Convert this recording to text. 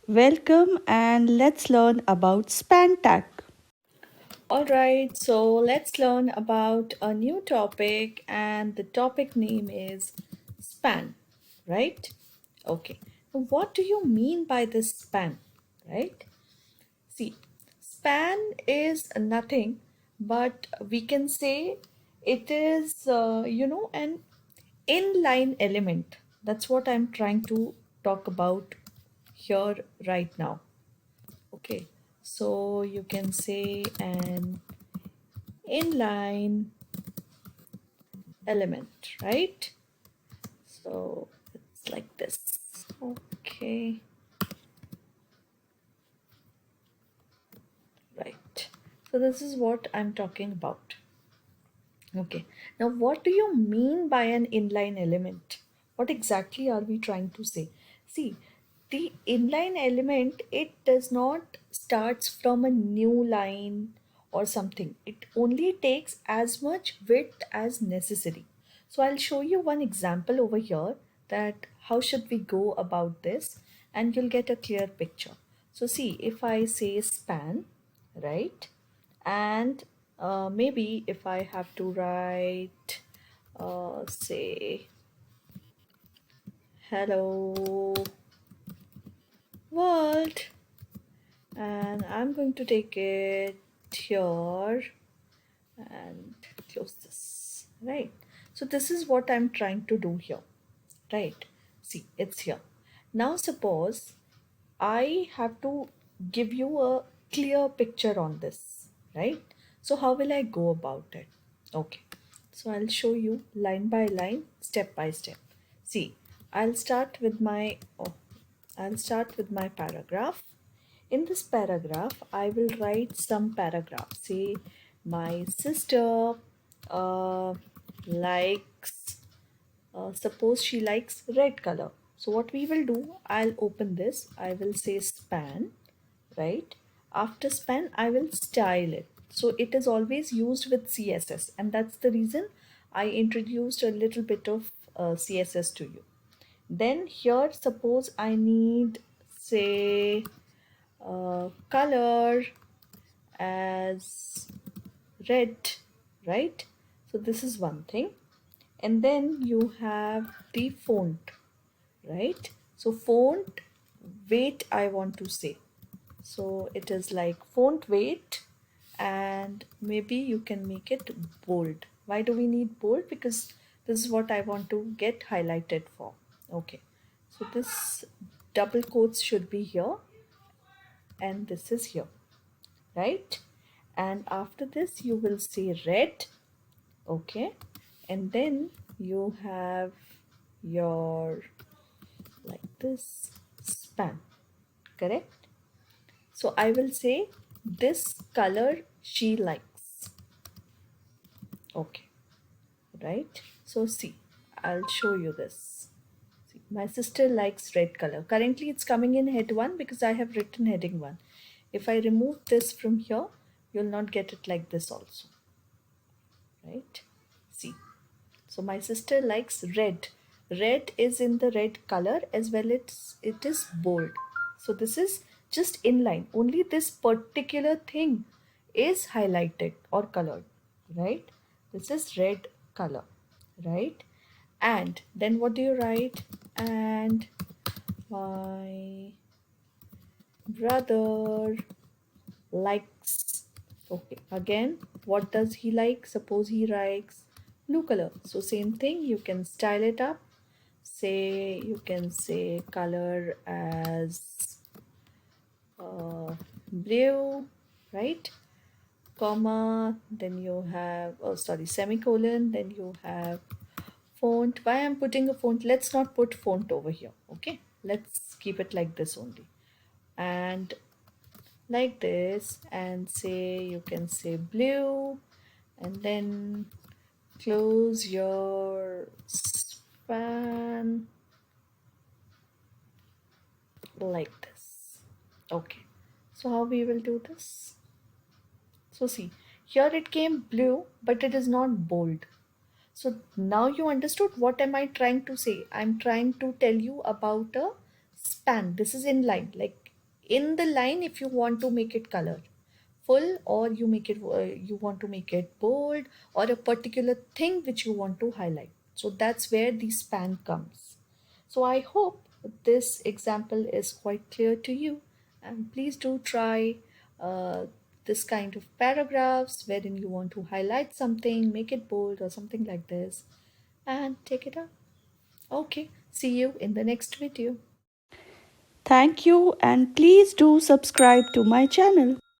Welcome and let's learn about span tag. Alright, so let's learn about a new topic and the topic name is span, right? Okay, now what do you mean by this span, right? See, span is nothing but we can say it is, an inline element. That's what I'm trying to talk about here right now. Okay, so you can say an inline element, right? So it's like this. Okay, right. So this is what I'm talking about. Okay, now what do you mean by an inline element? What exactly are we trying to say? See, the inline element, it does not starts from a new line or something. It only takes as much width as necessary. So I'll show you one example over here that how should we go about this and you'll get a clear picture. So see, if I say span, right? And maybe if I have to write, say, hello world, and I'm going to take it here and close this, right? So this is what I'm trying to do here, right? See, it's here. Now suppose I have to give you a clear picture on this, right? So how will I go about it? Okay. So I'll show you line by line, step by step. See, I'll start with my I'll start with my paragraph. In this paragraph, I will write some paragraph. Say, my sister uh, likes suppose she likes red color. So what we will do, I'll open this, I will say span, right? After span, I will style it. So it is always used with CSS, and that's the reason I introduced a little bit of CSS to you. Then here, suppose I need, say, color as red, right? So this is one thing. And then you have the font, right? So font weight I want to say. So it is like font weight, and maybe you can make it bold. Why do we need bold? Because this is what I want to get highlighted for. Okay, so this double quotes should be here and this is here, right? And after this you will say red. Okay, and then you have your like this span, correct? So I will say this color she likes. Okay, right? So see, I'll show you this. See, my sister likes red color. Currently it's coming in head 1 because I have written heading 1. If I remove this from here, you'll not get it like this also, right? See, so my sister likes red. Red is in the red color as well. It is bold. So this is just inline. Only this particular thing is highlighted or colored, right? This is red color, right? And then what do you write? And my brother likes. Okay, again, what does he like? Suppose he likes blue color. So same thing, you can style it up. Say, you can say color as blue, right? Comma, then you have, oh sorry, semicolon, then you have font. Why I'm putting a font? Let's not put font over here, okay? Let's keep it like this only. And like this, and say, you can say blue, and then close your span like this. Okay, so how we will do this? So see, here it came blue, but it is not bold. So now you understood what am I trying to say? I'm trying to tell you about a span. This is inline, like in the line if you want to make it color full, or you make it you want to make it bold, or a particular thing which you want to highlight. So that's where the span comes. So I hope this example is quite clear to you, and please do try uh, this kind of paragraphs wherein you want to highlight something, make it bold or something like this, and take it up. Okay, see you in the next video. Thank you, and please do subscribe to my channel.